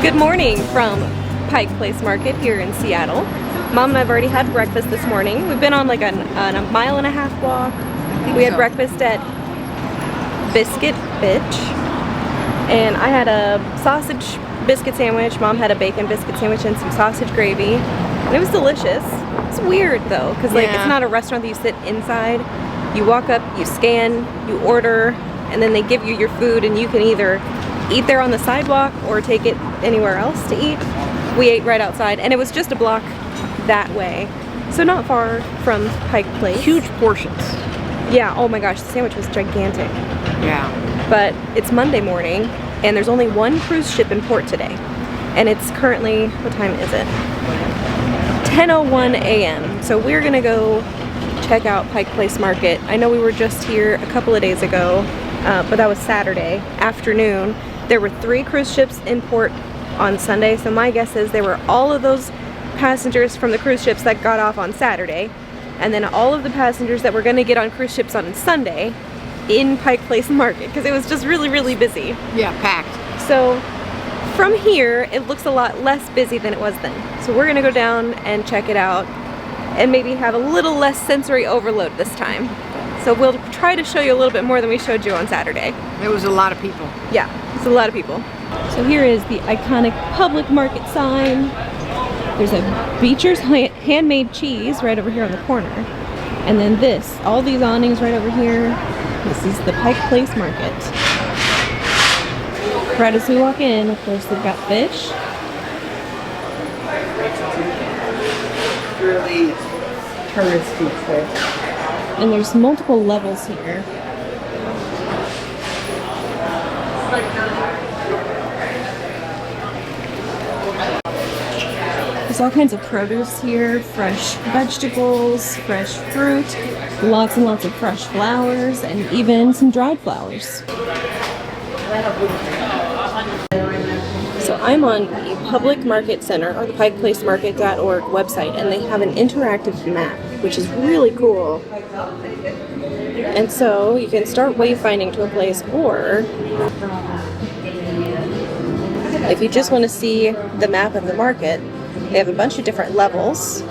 Good morning from Pike Place Market here in Seattle. Mom and I have already had breakfast this morning. We've been on like a 1.5 mile walk. We had breakfast at Biscuit Bitch, and I had a sausage biscuit sandwich. Mom had a bacon biscuit sandwich and some sausage gravy, and it was delicious. It's weird though, because like it's not a restaurant that you sit inside. You walk up, you scan, you order, and then they give you your food, and you can either eat there on the sidewalk or take it anywhere else to eat. We ate right outside, and it was just a block that way, so not far from Pike Place. Huge portions. Yeah, oh my gosh, the sandwich was gigantic. Yeah. But it's Monday morning, and there's only one cruise ship in port today. And it's currently, what time is it? 10:01 a.m. So we're gonna go check out Pike Place Market. I know we were just here a couple of days ago, but that was Saturday afternoon. There were 3 cruise ships in port on Sunday, so my guess is there were all of those passengers from the cruise ships that got off on Saturday, and then all of the passengers that were going to get on cruise ships on Sunday in Pike Place Market, because it was just really, really busy. Yeah, packed. So from here, it looks a lot less busy than it was then. So we're going to go down and check it out and maybe have a little less sensory overload this time. So we'll try to show you a little bit more than we showed you on Saturday. There was a lot of people. Yeah, it's a lot of people. So here is the iconic public market sign. There's a Beecher's handmade cheese right over here on the corner. And then this, all these awnings right over here. This is the Pike Place Market. Right as we walk in, of course, they've got fish. Really touristy place. And there's multiple levels here. There's all kinds of produce here, fresh vegetables, fresh fruit, lots and lots of fresh flowers, and even some dried flowers. So I'm on the Public Market Center, or the pikeplacemarket.org website, and they have an interactive map, which is really cool. And so you can start wayfinding to a place, or if you just want to see the map of the market, they have a bunch of different levels.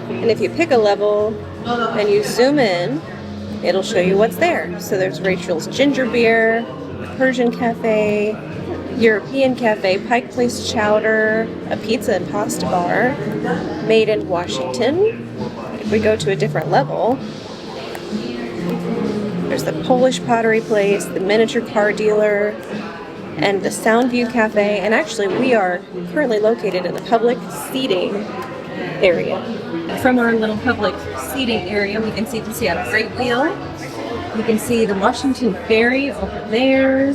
And if you pick a level and you zoom in, it'll show you what's there. So there's Rachel's Ginger Beer, Persian Cafe, European Cafe, Pike Place Chowder, a pizza and pasta bar, made in Washington. If we go to a different level, there's the Polish pottery place, the miniature car dealer, and the Soundview Cafe. And actually, we are currently located in the public seating area. From our little public seating area, we can see the Seattle Great Wheel. We can see the Washington Ferry over there.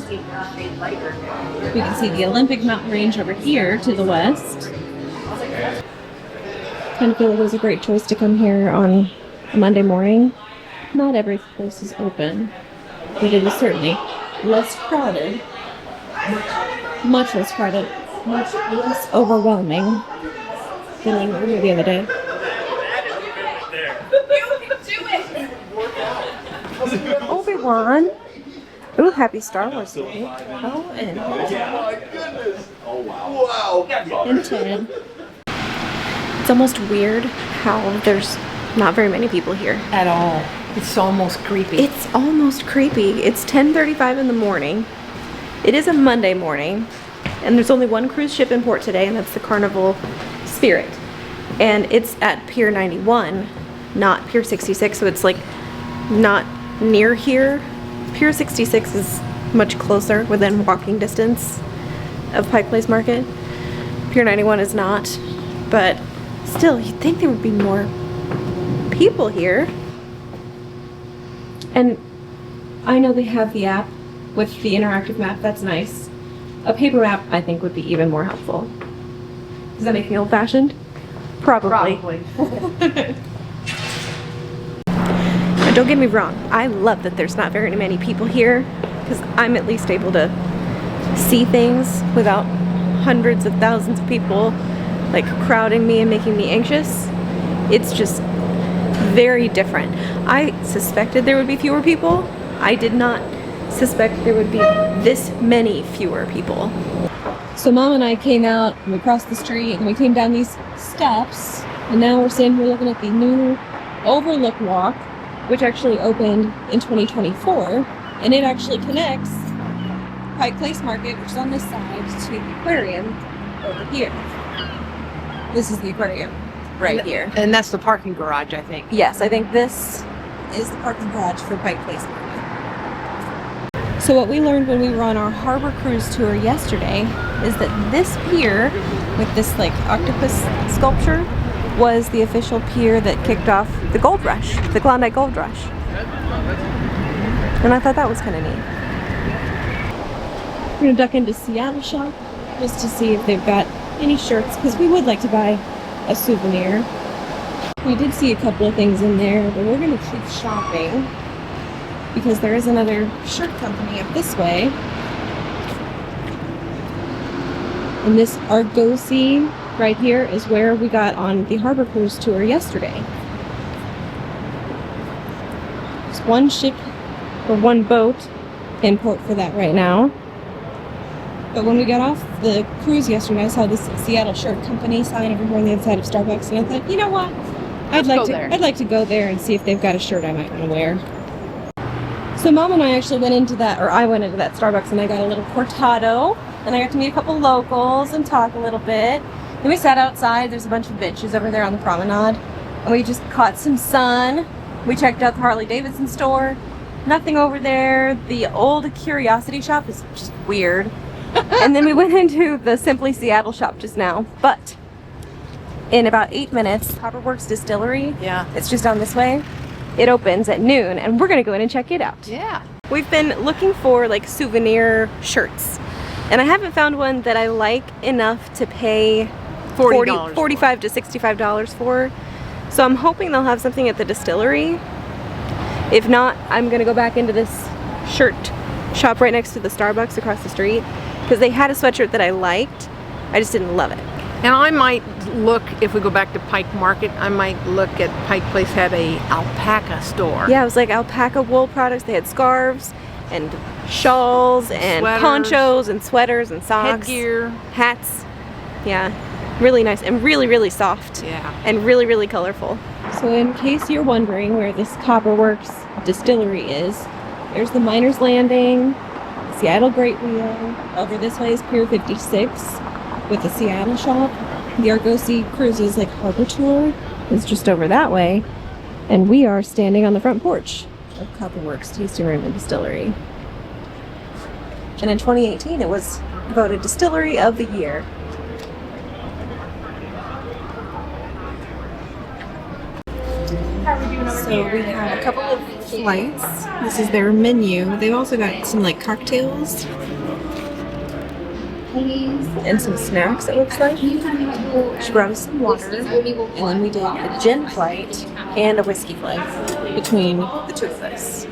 We can see the Olympic Mountain Range over here to the west. Kind of feel like it was a great choice to come here on a Monday morning. Not every place is open, but it is certainly less crowded. Much less crowded. Much less overwhelming than we were here the other day. Obi-Wan. Ooh, happy Star Wars Day. Oh, and and Ted. It's almost weird how there's not very many people here. At all. It's almost creepy. It's almost creepy. It's 10:35 in the morning. It is a Monday morning, and there's only one cruise ship in port today, and that's the Carnival Spirit. And it's at Pier 91, not Pier 66, so it's like not near here. Pier 66 is much closer, within walking distance of Pike Place Market. Pier 91 is not, but still, you'd think there would be more people here. And I know they have the app with the interactive map. That's nice. A paper map, I think, would be even more helpful. Does that make me old-fashioned? Probably. Now, don't get me wrong. I love that there's not very many people here, because I'm at least able to see things without hundreds of thousands of people like crowding me and making me anxious. It's just very different. I suspected there would be fewer people. I did not suspect there would be this many fewer people. So Mom and I came out and we crossed the street and we came down these steps, and now we're standing here looking at the new Overlook walk, which actually opened in 2024, and it actually connects Pike Place Market, which is on this side, to the aquarium over here. This is the aquarium right here. And that's the parking garage, I think. Yes, I think this is the parking garage for Pike Place Market. So what we learned when we were on our harbor cruise tour yesterday is that this pier with this like octopus sculpture was the official pier that kicked off the gold rush, the Klondike Gold Rush. And I thought that was kind of neat. We're gonna duck into Seattle shop just to see if they've got any shirts, because we would like to buy a souvenir. We did see a couple of things in there, but we're gonna keep shopping because there is another shirt company up this way. And this Argosy right here is where we got on the harbor cruise tour yesterday. There's one ship or one boat in port for that right now. But when we got off the cruise yesterday, I saw this Seattle shirt company sign over here on the other side of Starbucks, and I thought, you know what? I'd like to go there and see if they've got a shirt I might want to wear. So Mom and I actually went into that, or I went into that Starbucks and I got a little cortado, and I got to meet a couple locals and talk a little bit. Then we sat outside. There's a bunch of benches over there on the promenade, and we just caught some sun. We checked out the Harley Davidson store. Nothing over there. The old Curiosity shop is just weird. And then we went into the Simply Seattle shop just now. But in about 8 minutes, Copperworks Distillery, it's just down this way, it opens at noon, and we're gonna go in and check it out. Yeah. We've been looking for like souvenir shirts, and I haven't found one that I like enough to pay $45 to $65 for. So I'm hoping they'll have something at the distillery. If not, I'm gonna go back into this shirt shop right next to the Starbucks across the street, because they had a sweatshirt that I liked. I just didn't love it. And I might look, if we go back to Pike Market, I might look at Pike Place had a alpaca store. Yeah, it was like alpaca wool products. They had scarves and shawls and sweaters, ponchos and sweaters and socks. headgear, hats. Yeah, really nice and really, really soft. Yeah. And really, really colorful. So in case you're wondering where this Copperworks Distillery is, there's the Miners Landing, Seattle Great Wheel. Over this way is Pier 56 with the Seattle shop. The Argosy Cruises like harbor tour is just over that way. And we are standing on the front porch of Copperworks Tasting Room and Distillery. And in 2018 it was voted Distillery of the Year. So we have a couple of flights. This is their menu. They've also got some like cocktails and some snacks, it looks like. She brought us some water, and then we did a gin flight and a whiskey flight between the two of us.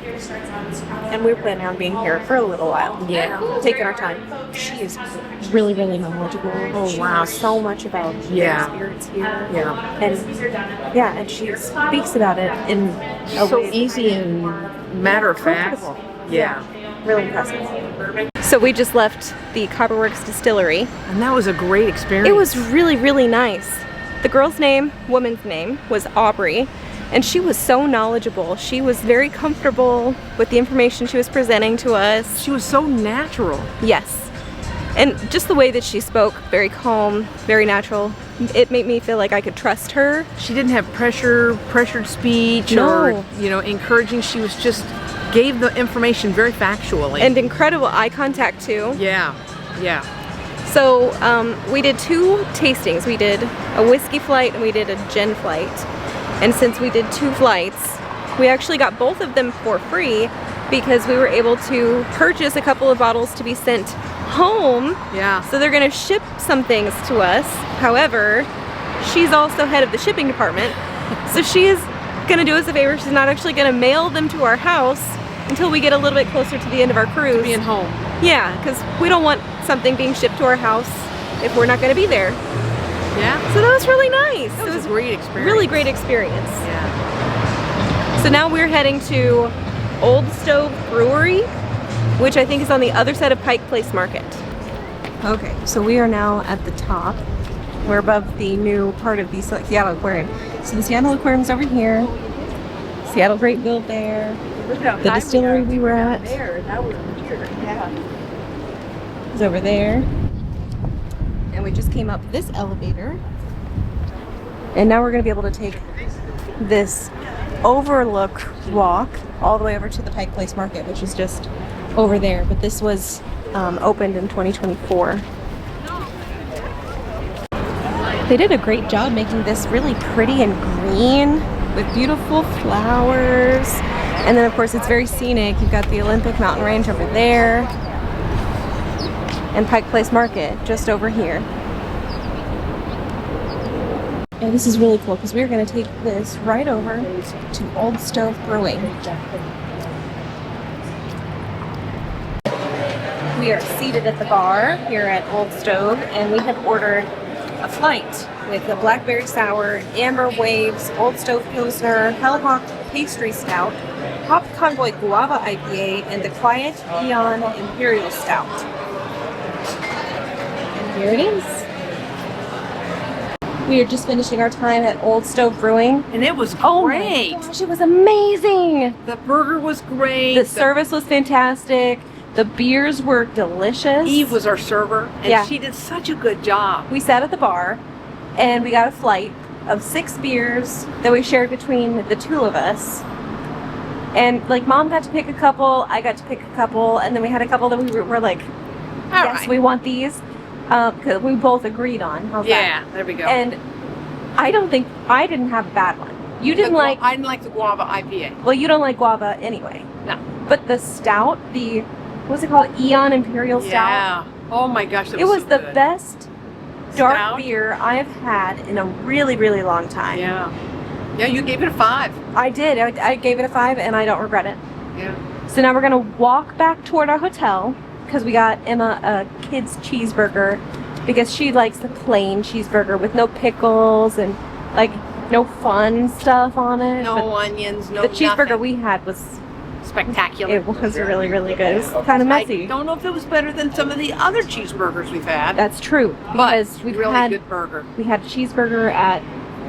And we're planning on being here for a little while. Yeah, taking our time. She is really, really knowledgeable. Oh, she wow. knows so much about Yeah. spirits here. Yeah. And she speaks about it in a So way easy and matter of fact. comfortable. Yeah. Really impressive. So we just left the Copperworks Distillery. And that was a great experience. It was really, really nice. The girl's name, woman's name, was Aubrey, and she was so knowledgeable. She was very comfortable with the information she was presenting to us. She was so natural. Yes. And just the way that she spoke, very calm, very natural. It made me feel like I could trust her. She didn't have pressured speech No. or, encouraging. She was just gave the information very factually. And incredible eye contact too. yeah. So we did 2 tastings. We did a whiskey flight and we did a gin flight. And since we did 2 flights, we actually got both of them for free because we were able to purchase a couple of bottles to be sent home. Yeah. So they're gonna ship some things to us. However, she's also head of the shipping department. So she is gonna do us a favor. She's not actually gonna mail them to our house until we get a little bit closer to the end of our cruise. Being home. Yeah, because we don't want something being shipped to our house if we're not gonna be there. Yeah. So that was really nice. That was It was a great experience. really great experience. Yeah. So now we're heading to Old Stove Brewery which I think is on the other side of Pike Place Market. Okay, so we are now at the top. We're above the new part of the Seattle Aquarium. So the Seattle Aquarium's over here. Seattle Great Bill there. The distillery we were at is over there. And we just came up this elevator. And now we're going to be able to take this Overlook walk all the way over to the Pike Place Market, which is just over there. But this was opened in 2024. They did a great job making this really pretty and green with beautiful flowers. And then of course it's very scenic. You've got the Olympic Mountain Range over there and Pike Place Market just over here. And this is really cool because we're going to take this right over to Old Stove Brewing. We are seated at the bar here at Old Stove, and we have ordered a flight with a blackberry sour, amber waves, Old Stove Pilsner, Hellhawk pastry stout, Hop Convoy guava IPA, and the Quiet Eon Imperial Stout. And here it is. We are just finishing our time at Old Stove Brewing. And it was great. Oh my gosh, it was amazing. The burger was great. The service was fantastic. The beers were delicious. Eve was our server, and Yeah. she did such a good job. We sat at the bar, and we got a flight of 6 beers that we shared between the two of us. And like, Mom got to pick a couple, I got to pick a couple, and then we had a couple that we were like, All yes, right. we want these, because we both agreed on. How's Yeah, that? there we go. And I didn't have a bad one. You didn't like, I didn't like the guava IPA. well, you don't like guava anyway. No. But the stout, what's it called? Eon Imperial Stout. Yeah. Oh my gosh, that It was so the good. best dark Stout? beer I have had in a really, really long time. Yeah. Yeah, you gave it a 5. I did. I gave it a 5, and I don't regret it. Yeah. So now we're gonna walk back toward our hotel because we got Emma a kid's cheeseburger because she likes the plain cheeseburger with no pickles and like no fun stuff on it. No But onions, no the cheeseburger nothing. we had was Spectacular. it was really, really good. It was kind of messy. I don't know if it was better than some of the other cheeseburgers we've had. That's true but because we've really had good burger. we had a cheeseburger at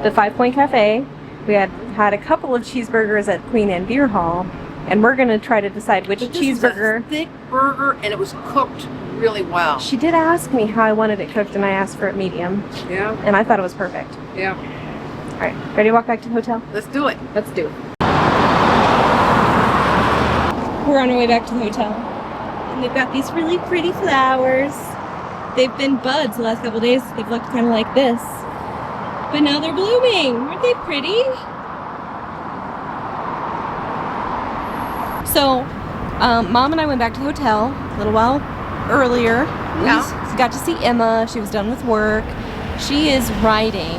the 5 Point Cafe. We had a couple of cheeseburgers at Queen Anne Beer Hall, and we're gonna try to decide which But this cheeseburger. was a thick burger, and it was cooked really well. She did ask me how I wanted it cooked, and I asked for it medium, Yeah. and I thought it was perfect. Yeah. All right, ready to walk back to the hotel? Let's do it. Let's do it. We're on our way back to the hotel, and they've got these really pretty flowers. They've been buds the last couple days. They've looked kind of like this, but now they're blooming. Aren't they pretty? So, Mom and I went back to the hotel a little while earlier. Yeah. We got to see Emma. She was done with work. She is riding.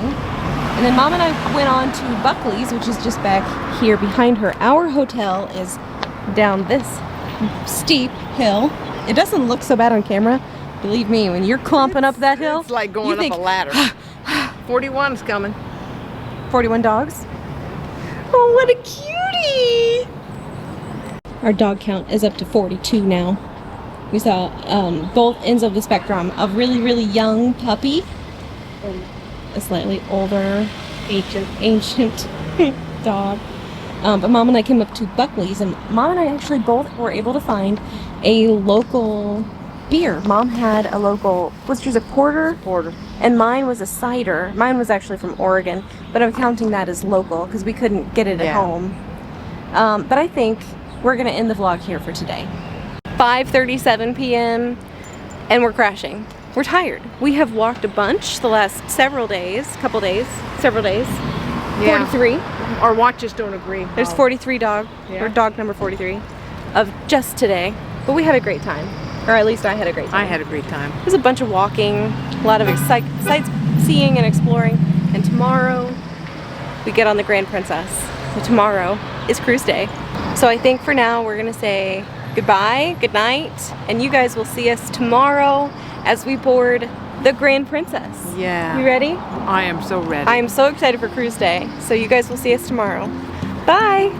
And then Mom and I went on to Buckley's, which is just back here behind her. Our hotel is down this steep hill. It doesn't look so bad on camera. Believe me, when you're clumping up that hill, It's like you going think, up a ladder. 41's coming. 41 dogs. Oh, what a cutie! Our dog count is up to 42 now. We saw both ends of the spectrum of really, really young puppy and a slightly older, ancient dog. But Mom and I came up to Buckley's, and Mom and I actually both were able to find a local beer. Mom had a local, which was a porter, and mine was a cider. Mine was actually from Oregon, but I'm counting that as local because we couldn't get it at home. But I think we're gonna end the vlog here for today. 5:37 p.m. and we're crashing. We're tired. We have walked a bunch the last several days. 43. Our watches don't agree. There's 43 dog, or dog number 43 of just today. But we had a great time. Or at least I had a great time. I had a great time. There's a bunch of walking, a lot of sightseeing and exploring. And tomorrow we get on the Grand Princess. So tomorrow is cruise day. So I think for now we're gonna say goodbye, good night, and you guys will see us tomorrow as we board the Grand Princess. Yeah. You ready? I am so ready. I am so excited for cruise day. So you guys will see us tomorrow. Bye!